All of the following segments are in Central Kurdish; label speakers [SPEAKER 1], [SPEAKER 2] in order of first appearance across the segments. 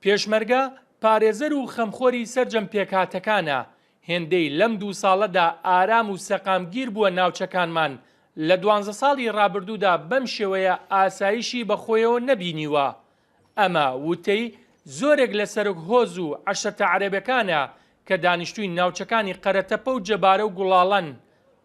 [SPEAKER 1] پێشمەرگە پارێزەر و خەمخۆری سەرجەم پێکهاتەکانە. هێندەی لەم 2 ساڵەدا ئارام و سەقامگیر بووە ناوچەکانمان. لە 12 ساڵی ڕابردوودا بەم شێوەیە ئاسایشی بەخۆیەوە نەبینیوە. ئەمە وتەی زۆرێک لە سەرک هۆز و عەشرەتە عەرەبەکانە کە دانیشتووی ناوچەکانی قەرەتەپە و جەبارە و گوڵاڵەن.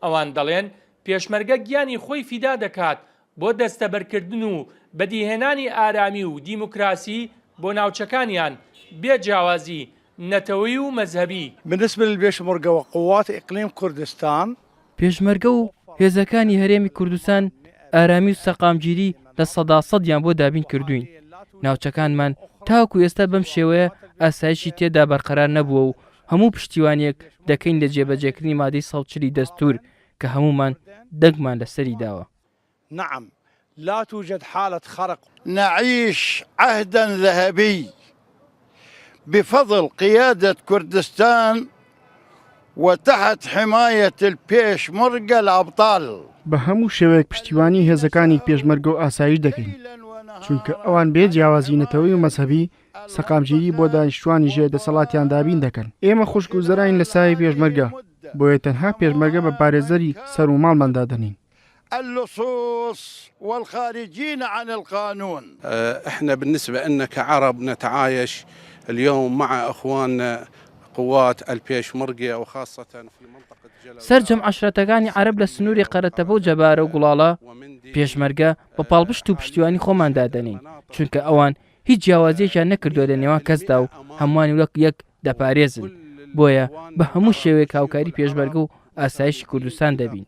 [SPEAKER 1] ئەوان دەڵێن پێشمەرگە گیانی خۆی فیدا دەکات بۆ دەستەبەرکردن و بەدیهێنانی ئارامی و دیموکراسی بۆ ناوچەکانیان بێ جیاوازی نەتەوەیی و مەزهەبی.
[SPEAKER 2] بالنسبة للبيشمركة وقوات إقليم كردستان
[SPEAKER 3] پێشمەرگە و هێزەکانی هەرێمی کوردستان ئارامی و سەقامگیری لە 100% بۆ دابین کردوین. ناوچەکانمان تاوەکو ئێستا بەم شێوەیە ئاسایشی تێدا بەرقەرار نەبووە و هەموو پشتیوانیەک دەکەین لە جێبەجێکردنی مادەی 140 دەستور کە هەمومان دەنگمان لەسەری داوە.
[SPEAKER 2] نعم لا توجد حالة خرق.
[SPEAKER 4] نعيش عهدا ذهبي بفضل قيادة كردستان وتحت حماية البيشمركة الأبطال.
[SPEAKER 5] بە هەموو شێوەیەک پشتیوانی هێزەکانی پێشمەرگە و ئاسایش دەکەین چونکە ئەوان بێ جیاوازینەتەوەی و مەزهەبی سەقامگیری بۆ دانیشتوانی ژێر دەسەڵاتیان دابین دەکەن. ئێمە خوشکگوزەرین لە سایە پێشمەرگە بۆیە تەنها پێشمەرگە بە پارێزەری سەر و ماڵماندا دەنین.
[SPEAKER 4] اللصوص والخارجين عن القانون.
[SPEAKER 6] احنا بالنسبة لنا كعرب نتعايش اليوم مع اخواننا قوات البيشمركة وخاصة في منطقة جلال.
[SPEAKER 3] سەرجەم عەشرەتەکانی عەرەب لە سنووری قەرەتەپە و جەبارە و گوڵاڵە پێشمەرگە بە پاڵپشت و پشتیوانی خۆماندا دەنین چونکە ئەوان هیچ جیاوازیەکیان نەکردووە لە نێوان کەسدا و هەمووانی وەک یەک دەپارێزن. بۆیە بە هەموو شێوەیەک هاوکاری پێشمەرگە و ئاسایشی کوردستان دەبین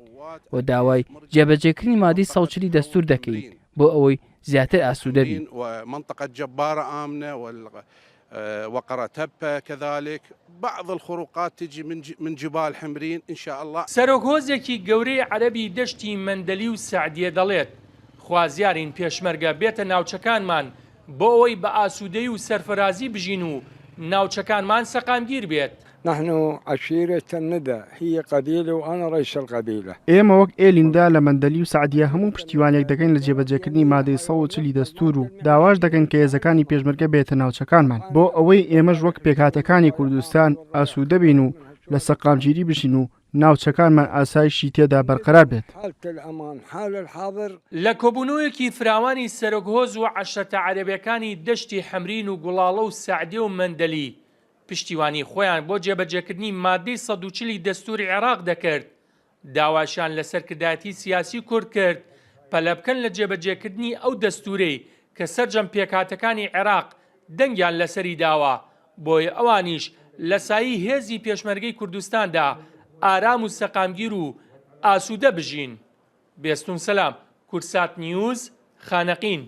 [SPEAKER 3] و داوای جێبەجێکردنی مادەی 140 دەستور دەکەین بۆ ئەوەی زیاتر ئاسوودە بین.
[SPEAKER 6] ومنطقة جبارة آمنة وقرتبة كذلك. بعض الخروقات تجي من جبال حمرين إن شاء الله.
[SPEAKER 1] سەرۆک هۆزێکی گەورەی عەرەبی دەشتی مەندەلی و سەعدیە دەڵێت خوازیارین پێشمەرگە بێتە ناوچەکانمان بۆ ئەوەی بە ئاسوودەی و سەرفەرازی بژین و ناوچەکانمان سەقامگیر بێت.
[SPEAKER 7] نحن عشيرة الندى هي قبيلة وأنا رئيس القبيلة.
[SPEAKER 5] ئێمە وەک ئێلیندا لە مەندەلی و سەعدیە هەموو پشتیوانێک دەکەین لە جێبەجێکردنی مادەی 140 دەستور و داواش دەکەن کە هێزەکانی پێشمەرگە بێتە ناوچەکانمان بۆ ئەوەی ئێمەش وەک پێکهاتەکانی کوردستان ئاسوودە بین و لە سەقامگیری بشین و ناوچەکانمان ئاسایشی تێدا بەرقەرار بێت.
[SPEAKER 1] لە کۆبوونەوەیەکی فراوانی سەرۆکهۆز و عەشرەتە عەرەبیەکانی دەشتی حەمرین و گوڵاڵە و سەعدیە و مەندەلی پشتیوانی خۆیان بۆ جێبەجێکردنی مادەی 140 دەستوری عێراق دەکرد. داواشان لە سەرکردایەتی سیاسی کورد کرد پەلە بکەن لە جێبەجێکردنی ئەو دەستورەی کە سەرجەم پێکهاتەکانی عێراق دەنگیان لەسەری داوە بۆیە ئەوانیش لە سایی هێزی پێشمەرگەی کوردستاندا ئارام و سەقامگیر و ئاسوودە بژین. بێستون سەلام. کورسات نیوز خانەقین.